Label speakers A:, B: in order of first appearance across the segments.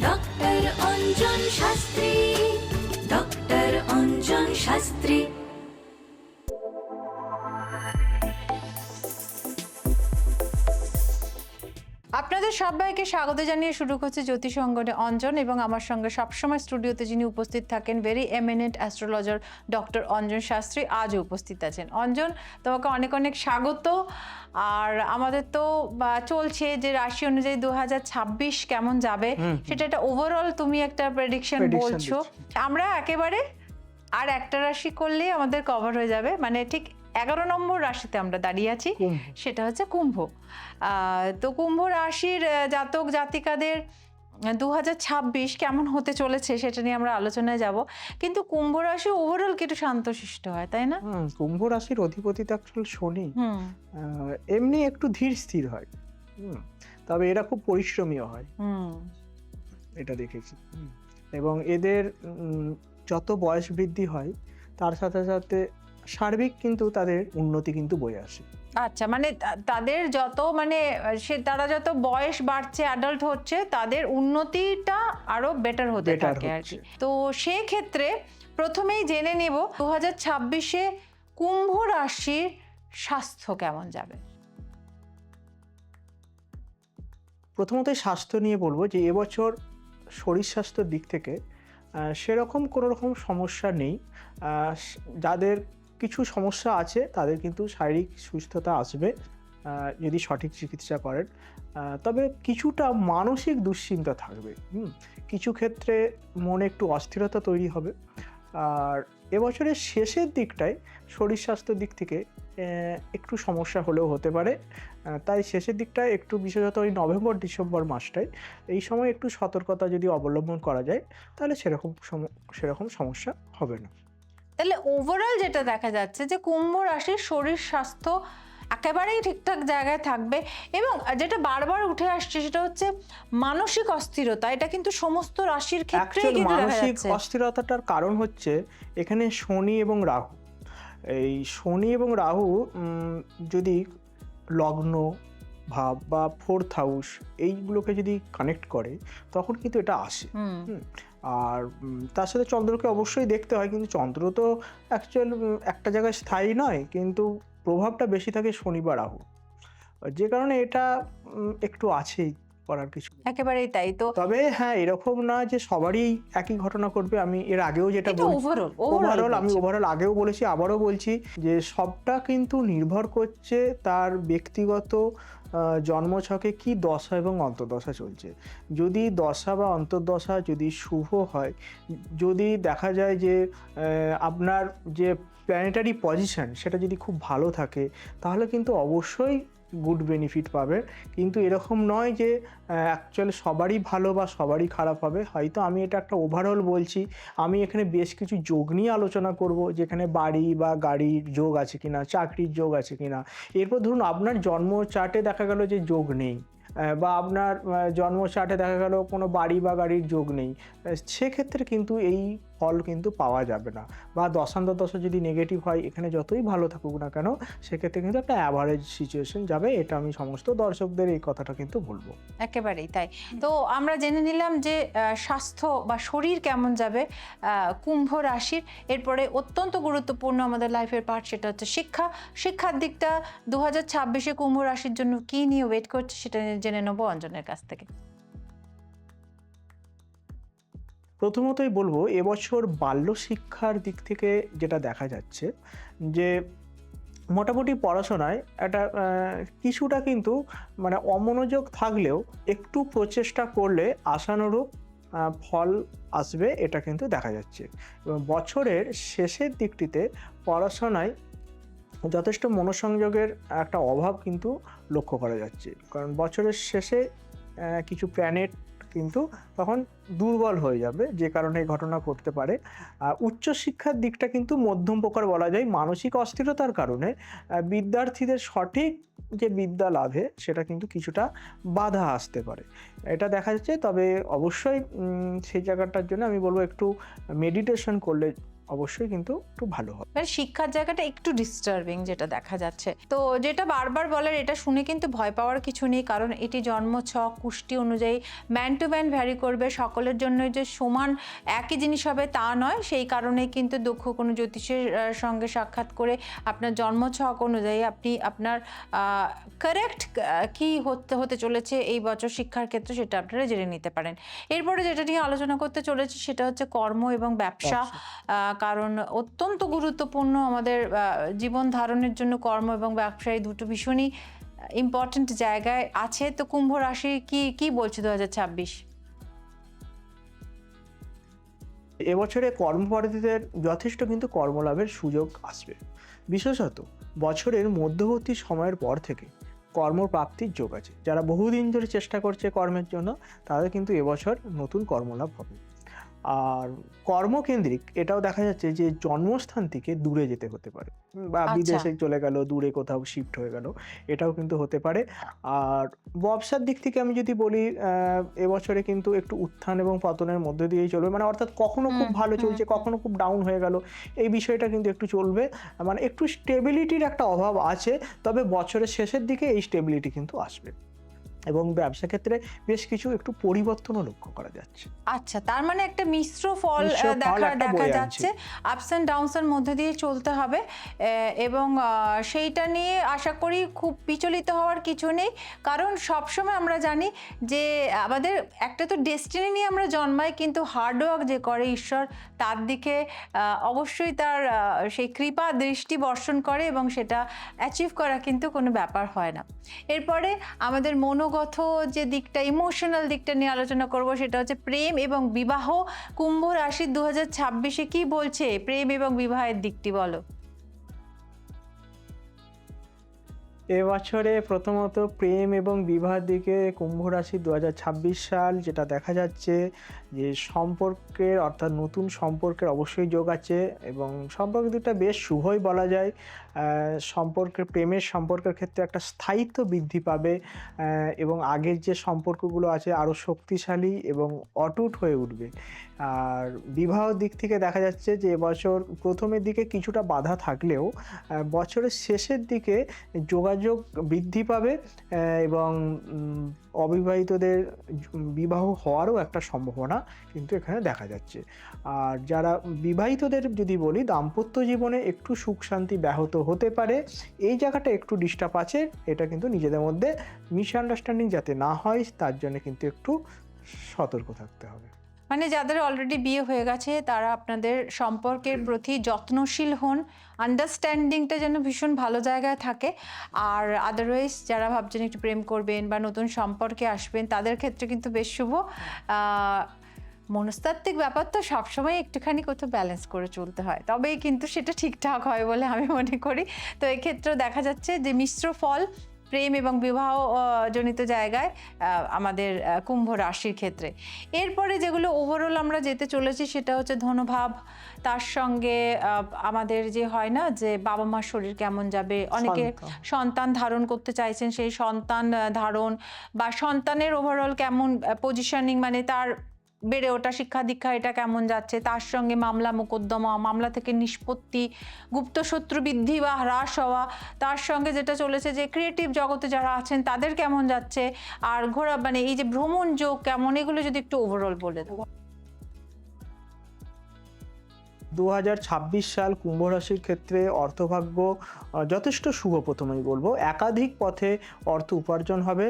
A: Doctor Anjan Shastri, doctor Anjan Shastri.
B: আপনাদের সবাইকে স্বাগত জানিয়ে শুরু করছে জ্যোতিষ অঙ্গনে অঞ্জন, এবং আমার সঙ্গে সবসময় স্টুডিওতে যিনি উপস্থিত থাকেন very eminent astrologer doctor Anjan Shastri আজও উপস্থিত আছেন। অঞ্জন, তোমাকে অনেক অনেক স্বাগত। আর আমাদের তো চলছে যে রাশি অনুযায়ী 2026 কেমন যাবে সেটা একটা ওভারঅল তুমি একটা প্রেডিকশন বলছো। আমরা একেবারে আর একটা রাশি করলেই আমাদের কভার হয়ে যাবে, মানে ঠিক 11 নম্বর রাশিতে আমরা দাঁড়িয়ে আছি, সেটা হচ্ছে কুম্ভ। তো কুম্ভ রাশির জাতক জাতিকাদের 2026 কেমন হতে চলেছে সেটা নিয়ে আমরা আলোচনায় যাব। কিন্তু কুম্ভ রাশি ওভারঅল একটু শান্তশিষ্ট হয়, তাই না?
C: কুম্ভ রাশির অধিপতি তো আসলে শনি, এমনি একটু ধীর স্থির হয়, তবে এরা খুব পরিশ্রমীও হয়, এটা দেখেছি। এবং এদের যত বয়স বৃদ্ধি হয় তার সাথে সাথে সার্বিক কিন্তু তাদের উন্নতি কিন্তু বয়ে আসে।
B: আচ্ছা, মানে তাদের যত তারা যত বয়স বাড়ছে, অ্যাডাল্ট হচ্ছে, তাদের উন্নতিটা আরো বেটার হতে থাকে আর কি। তো সেই ক্ষেত্রে প্রথমেই জেনে নেব 2026-এ কুম্ভ রাশির স্বাস্থ্য কেমন যাবে।
C: প্রথমত স্বাস্থ্য নিয়ে বলবো যে এবছর শরীর স্বাস্থ্যের দিক থেকে সেরকম কোনো রকম সমস্যা নেই। যাদের কিছু সমস্যা আছে তাদের কিন্তু শারীরিক সুস্থতা আসবে যদি সঠিক চিকিৎসা করেন, তবে কিছুটা মানসিক দুশ্চিন্তা থাকবে। কিছু ক্ষেত্রে মনে একটু অস্থিরতা তৈরি হবে। আর এবছরের শেষের দিকটায় শরীর স্বাস্থ্যের দিক থেকে একটু সমস্যা হলেও হতে পারে, তাই শেষের দিকটায় একটু বিশেষত ওই নভেম্বর ডিসেম্বর মাসটায় এই সময় একটু সতর্কতা যদি অবলম্বন করা যায় তাহলে সেরকম সমস্যা হবে না।
B: তাহলে ওভারঅল যেটা দেখা যাচ্ছে যে কুম্ভ রাশির শরীর স্বাস্থ্য একেবারেই ঠিকঠাক জায়গায় থাকবে, এবং যেটা বারবার উঠে আসছে সেটা হচ্ছে মানসিক অস্থিরতা। এটা কিন্তু সমস্ত রাশির ক্ষেত্রেই কিন্তু দেখা যাচ্ছে।
C: মানসিক অস্থিরতাটার কারণ হচ্ছে এখানে শনি এবং রাহু। এই শনি এবং রাহু যদি লগ্ন ভাব বা ফোর্থ হাউস এইগুলোকে যদি কানেক্ট করে তখন কিন্তু এটা আসে। আর তার সাথে চন্দ্রকে অবশ্যই দেখতে হয়, কিন্তু চন্দ্র তো অ্যাকচুয়াল একটা জায়গায় স্থায়ী নয়, কিন্তু প্রভাবটা বেশি থাকে শনি বা রাহু, যে কারণে এটা একটু আছেই, করার কিছু
B: একেবারেই তাই। তো
C: তবে হ্যাঁ, এরকম না যে সবারই একই ঘটনা ঘটবে। আমি এর আগেও যেটা ওভারঅল আগেও বলেছি, আবারও বলছি যে সবটা কিন্তু নির্ভর করছে তার ব্যক্তিগত জন্মছকে কি দশা এবং অন্তর্দশা চলছে। যদি দশা বা অন্তর্দশা যদি শুভ হয়, যদি দেখা যায় যে আপনার যে প্ল্যানেটারি পজিশন সেটা যদি খুব ভালো থাকে, তাহলে কিন্তু অবশ্যই গুড বেনিফিট পাবে। কিন্তু এরকম নয় যে অ্যাকচুয়ালি সবারই ভালো বা সবারই খারাপ হবে। হয়তো আমি এটা একটা ওভারঅল বলছি, আমি এখানে বেশ কিছু যোগ নিয়ে আলোচনা করব, যেখানে বাড়ি বা গাড়ির যোগ আছে কিনা, চাকরির যোগ আছে কিনা। এরপর ধরুন আপনার জন্ম চার্টে দেখা গেল যে যোগ নেই, বা আপনার জন্ম চার্টে দেখা গেল কোনো বাড়ি বা গাড়ির যোগ নেই, সেক্ষেত্রে কিন্তু এই ফল কিন্তু পাওয়া যাবে না। বা দশা যদি নেগেটিভ হয়, এখানে যতই ভালো থাকুক না কেন, সেক্ষেত্রে কিন্তু একটা অ্যাভারেজ সিচুয়েশন যাবে। এটা আমি সমস্ত দর্শকদের এই কথাটা কিন্তু বলবো।
B: একেবারেই তাই। তো আমরা জেনে নিলাম যে স্বাস্থ্য বা শরীর কেমন যাবে কুম্ভ রাশির। এরপরে অত্যন্ত গুরুত্বপূর্ণ আমাদের লাইফের পার্ট, সেটা হচ্ছে শিক্ষার দিকটা 2026-এ কুম্ভ রাশির জন্য কি নিয়ে ওয়েট করছে সেটা জেনে নেবো অঞ্জনের কাছ থেকে।
C: প্রথমতই বলবো এবছর বাল্য শিক্ষার দিক থেকে যেটা দেখা যাচ্ছে যে মোটামুটি পড়াশোনায় একটা কিছুটা কিন্তু অমনোযোগ থাকলেও একটু প্রচেষ্টা করলে আশানুরূপ ফল আসবে, এটা কিন্তু দেখা যাচ্ছে। এবং বছরের শেষের দিকটিতে পড়াশোনায় যথেষ্ট মনোসংযোগের একটা অভাব কিন্তু লক্ষ্য করা যাচ্ছে, কারণ বছরের শেষে কিছু প্ল্যানেট কিন্তু তখন দুর্বল হয়ে যাবে, যে কারণে এই ঘটনা ঘটতে পারে। উচ্চশিক্ষার দিকটা কিন্তু মধ্যম প্রকার বলা যায়। মানসিক অস্থিরতার কারণে বিদ্যার্থীদের সঠিক যে বিদ্যা লাভে সেটা কিন্তু কিছুটা বাধা আসতে পারে, এটা দেখা যাচ্ছে। তবে অবশ্যই সেই জায়গাটার জন্য আমি বলবো একটু মেডিটেশন করলে অবশ্যই কিন্তু একটু ভালো হবে।
B: মানে শিক্ষার জায়গাটা একটু ডিস্টার্বিং যেটা দেখা যাচ্ছে। তো যেটা বারবার বলার, এটা শুনে কিন্তু ভয় পাওয়ার কিছু নেই, কারণ এটি জন্মছক কুষ্টি অনুযায়ী ম্যান টু ম্যান ভ্যারি করবে। সকলের জন্য যে সমান একই জিনিস হবে তা নয়। সেই কারণেই কিন্তু দক্ষ কোনো জ্যোতিষের সঙ্গে সাক্ষাৎ করে আপনার জন্মছক অনুযায়ী আপনি আপনার কারেক্ট কি হতে চলেছে এই বছর শিক্ষার ক্ষেত্রে সেটা আপনারা জেনে নিতে পারেন। এরপরে যেটা নিয়ে আলোচনা করতে চলেছে সেটা হচ্ছে কর্ম এবং ব্যবসা। কারণ অত্যন্ত গুরুত্বপূর্ণ আমাদের জীবন ধারণের জন্য কর্ম এবং ব্যবসা, এই দুটো ভীষণই ইম্পর্টেন্ট জায়গায় আছে। তো কুম্ভ রাশি কি বলছে 2026?
C: এবছরে কর্মপ্রার্থীদের যথেষ্ট কিন্তু কর্মলাভের সুযোগ আসবে। বিশেষত বছরের মধ্যবর্তী সময়ের পর থেকে কর্মপ্রাপ্তির যোগ আছে। যারা বহুদিন ধরে চেষ্টা করছে কর্মের জন্য, তাদের কিন্তু এবছর নতুন কর্মলাভ হবে। আর কর্মকেন্দ্রিক এটাও দেখা যাচ্ছে যে জন্মস্থান থেকে দূরে যেতে হতে পারে, বা বিদেশে চলে গেল, দূরে কোথাও শিফট হয়ে গেল, এটাও কিন্তু হতে পারে। আর ব্যবসার দিক থেকে আমি যদি বলি, এবছরে কিন্তু একটু উত্থান এবং পতনের মধ্যে দিয়েই চলবে। মানে অর্থাৎ কখনো খুব ভালো চলছে, কখনো খুব ডাউন হয়ে গেল, এই বিষয়টা কিন্তু একটু চলবে। মানে একটু স্টেবিলিটির একটা অভাব আছে, তবে বছরের শেষের দিকে এই স্টেবিলিটি কিন্তু আসবে এবং ব্যবসা ক্ষেত্রে বেশ কিছু একটু পরিবর্তনও লক্ষ্য করা যাচ্ছে।
B: আচ্ছা, তার মানে একটা মিশ্র ফল দেখা যাচ্ছে। আপস অ্যান্ড ডাউনস এর মধ্যে দিয়ে চলতে হবে, এবং সেইটা নিয়ে আশা করি খুব বিচলিত হওয়ার কিছু নেই। কারণ সবসময় আমরা জানি যে আমাদের একটা তো ডেস্টিনি নিয়ে আমরা জন্মাই, কিন্তু হার্ডওয়ার্ক যে করে ঈশ্বর তার দিকে অবশ্যই তার সেই কৃপা দৃষ্টি বর্ষণ করে, এবং সেটা অ্যাচিভ করা কিন্তু কোনো ব্যাপার হয় না। এরপরে আমাদের মনোগত যে দিকটা, ইমোশনাল দিকটা নিয়ে আলোচনা করব, সেটা হচ্ছে প্রেম এবং বিবাহ। কুম্ভ রাশি 2026-এ কি বলছে প্রেম এবং বিবাহের দিকটি বলো।
C: এবছরে প্রথমত প্রেম এবং বিবাহের দিকে কুম্ভ রাশি 2026 সাল যেটা দেখা যাচ্ছে যে সম্পর্কের, অর্থাৎ নতুন সম্পর্কের অবশ্যই যোগ আছে, এবং সম্পর্ক দুটা বেশ শুভই বলা যায়। সম্পর্কের, প্রেমের সম্পর্কের ক্ষেত্রে একটা স্থায়িত্ব বৃদ্ধি পাবে, এবং আগের যে সম্পর্কগুলো আছে আরও শক্তিশালী এবং অটুট হয়ে উঠবে। আর বিবাহের দিক থেকে দেখা যাচ্ছে যে এবছর প্রথমের দিকে কিছুটা বাধা থাকলেও বছরের শেষের দিকে যোগাযোগ বৃদ্ধি পাবে, এবং অবিবাহিতদের বিবাহ হওয়ারও একটা সম্ভাবনা কিন্তু এখানে দেখা যাচ্ছে। আর যারা বিবাহিতদের যদি বলি, দাম্পত্য জীবনে একটু সুখ শান্তি ব্যাহত হতে পারে, এই জায়গাটা একটু ডিস্টার্ব আছে। এটা কিন্তু নিজেদের মধ্যে মিসআন্ডারস্ট্যান্ডিং যাতে না হয় তার জন্য কিন্তু একটু সতর্ক থাকতে হবে।
B: মানে যাদের অলরেডি বিয়ে হয়ে গেছে তারা আপনাদের সম্পর্কের প্রতি যত্নশীল হন, আন্ডারস্ট্যান্ডিংটা যেন ভীষণ ভালো জায়গায় থাকে। আর আদারওয়াইজ যারা ভাবছেন একটু প্রেম করবেন বা নতুন সম্পর্কে আসবেন, তাদের ক্ষেত্রে কিন্তু বেশ শুভ। মনস্তাত্ত্বিক ব্যাপার তো সবসময় একটুখানি কোথাও ব্যালেন্স করে চলতে হয়, তবেই কিন্তু সেটা ঠিকঠাক হয় বলে আমি মনে করি। তো এক্ষেত্রেও দেখা যাচ্ছে যে মিশ্র ফল প্রেম এবং বিবাহ জনিত জায়গায় আমাদের কুম্ভ রাশির ক্ষেত্রে। এরপরে যেগুলো ওভারঅল আমরা যেতে চলেছি সেটা হচ্ছে ধনভাব, তার সঙ্গে আমাদের যে হয় না যে বাবা মার শরীর কেমন যাবে, অনেকে সন্তান ধারণ করতে চাইছেন, সেই সন্তান ধারণ বা সন্তানের ওভারঅল কেমন পজিশনিং, মানে তার বেড়ে ওঠা, শিক্ষা দীক্ষা এটা কেমন যাচ্ছে, তার সঙ্গে মামলা মোকদ্দমা, মামলা থেকে নিষ্পত্তি, গুপ্তশত্রু বৃদ্ধি বা হ্রাস হওয়া, তার সঙ্গে যেটা চলেছে যে ক্রিয়েটিভ জগতে যারা আছেন তাদের কেমন যাচ্ছে, আর ঘোরা মানে এই যে ভ্রমণ যোগ কেমন, এগুলো যদি একটু ওভারঅল বলে দেবো।
C: 2026 সাল কুম্ভ রাশির ক্ষেত্রে অর্থভাগ্য যথেষ্ট শুভ। প্রথমেই বলবো একাধিক পথে অর্থ উপার্জন হবে,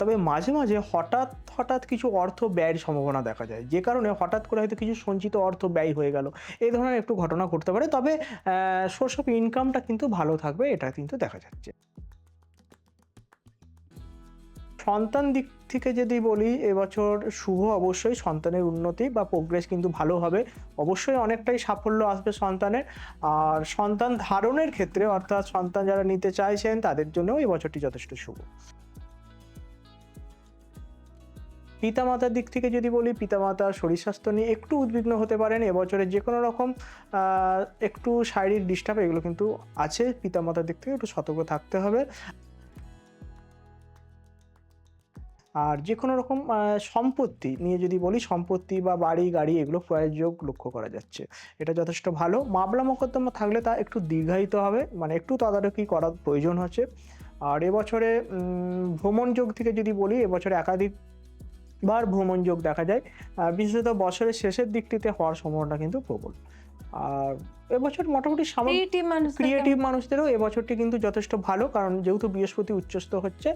C: তবে মাঝে মাঝে হঠাৎ কিছু অর্থ ব্যয়ের সম্ভাবনা দেখা যায়, যে কারণে হঠাৎ করে হয়তো কিছু সঞ্চিত অর্থ ব্যয় হয়ে গেল, এই ধরনের একটু ঘটনা ঘটতে পারে। তবে সোর্স অফ ইনকামটা কিন্তু ভালো থাকবে, এটা কিন্তু দেখা যাচ্ছে। সন্তান দিক থেকে যদি বলি, এবছর শুভ। অবশ্যই সন্তানের উন্নতি বা প্রোগ্রেস কিন্তু ভালো হবে, অবশ্যই অনেকটাই সাফল্য আসবে সন্তানের। আর সন্তান ধারণের ক্ষেত্রে, অর্থাৎ সন্তান যারা নিতে চাইছেন তাদের জন্যও এই বছরটি যথেষ্ট শুভ। পিতামাতার দিক থেকে যদি বলি, পিতামাতার শরীর স্বাস্থ্য নিয়ে একটু উদ্বিগ্ন হতে পারেন। এবছরে যে কোনো রকম একটু শারীরিক ডিস্টার্ব এগুলো কিন্তু আছে, পিতামাতার দিক থেকে একটু সতর্ক থাকতে হবে। আর যে কোনো রকম সম্পত্তি নিয়ে যদি বলি, সম্পত্তি বা বাড়ি গাড়ি এগুলো ক্রয়ের যোগ লক্ষ্য করা যাচ্ছে। এটা যথেষ্ট ভালো। মামলা মোকদ্দমা থাকলে তা একটু দীর্ঘায়িত হবে, মানে একটু তদারকি করার প্রয়োজন হচ্ছে। আর এবছরে ভ্রমণ যোগ থেকে যদি বলি, এবছরে একাধিকবার ভ্রমণ যোগ দেখা যায়, বিশেষত বছরের শেষের দিকটিতে হওয়ার সম্ভাবনা কিন্তু প্রবল। আর এবছর মোটামুটি ক্রিয়েটিভ মানুষদেরও এবছরটি কিন্তু যথেষ্ট ভালো, কারণ যেহেতু বৃহস্পতি উচ্চস্থ হচ্ছে,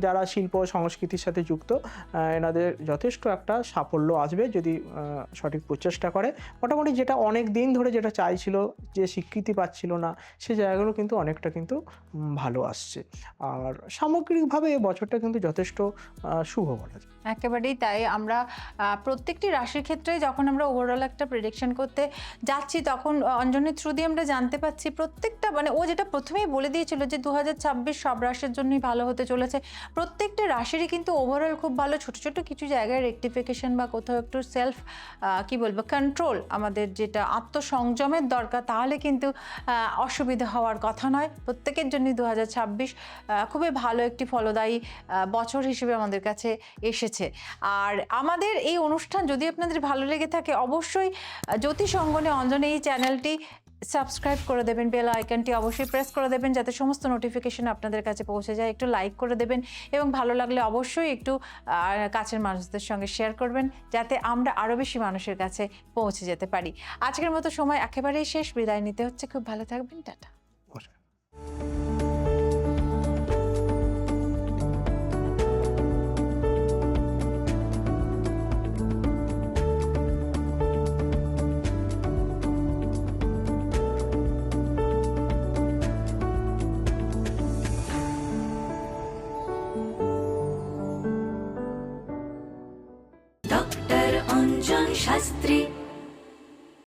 C: যারা শিল্প সংস্কৃতির সাথে যুক্ত এনাদের যথেষ্ট একটা সাফল্য আসবে যদি সঠিক প্রচেষ্টা করে। মোটামুটি যেটা অনেক দিন ধরে যেটা চাইছিল, যে স্বীকৃতি পাচ্ছিল না, সেই জায়গাগুলো কিন্তু অনেকটা কিন্তু ভালো আসছে। আর সামগ্রিকভাবে এই বছরটা কিন্তু যথেষ্ট শুভ বলা যায়।
B: একেবারেই তাই। আমরা প্রত্যেকটি রাশির ক্ষেত্রে যখন আমরা ওভারঅল একটা প্রেডিকশন করতে যাচ্ছি, তখন অঞ্জনের থ্রু দিয়ে আমরা জানতে পাচ্ছি প্রত্যেকটা, মানে ও যেটা প্রথমেই বলে দিয়েছিল যে 2026 সব রাশির জন্যই ভালো হতে চলেছে। প্রত্যেকটা রাশিরই কিন্তু ওভারঅল খুব ভালো। ছোট ছোট কিছু জায়গায় রেকটিফিকেশন বা কোথাও একটু সেলফ কন্ট্রোল, আমাদের যেটা আত্মসংযমের দরকার, তাহলে কিন্তু অসুবিধা হওয়ার কথা নয়। প্রত্যেকের জন্যই 2026 খুবই ভালো একটি ফলদায়ী বছর হিসেবে আমাদের কাছে এসেছে। আর আমাদের এই অনুষ্ঠান যদি আপনাদের ভালো লেগে থাকে, অবশ্যই জ্যোতিষ অঙ্গনে অঞ্জন এই চ্যানেলটি সাবস্ক্রাইব করে দেবেন, বেল আইকনটি অবশ্যই প্রেস করে দেবেন যাতে সমস্ত নোটিফিকেশন আপনাদের কাছে পৌঁছে যায়। একটু লাইক করে দেবেন এবং ভালো লাগলে অবশ্যই একটু কাছের মানুষদের সঙ্গে শেয়ার করবেন, যাতে আমরা আরও বেশি মানুষের কাছে পৌঁছে যেতে পারি। আজকের মতো সময় একেবারেই শেষ, বিদায় নিতে হচ্ছে। খুব ভালো থাকবেন, টাটা।
A: ডক্টর অঞ্জন শাস্ত্রী।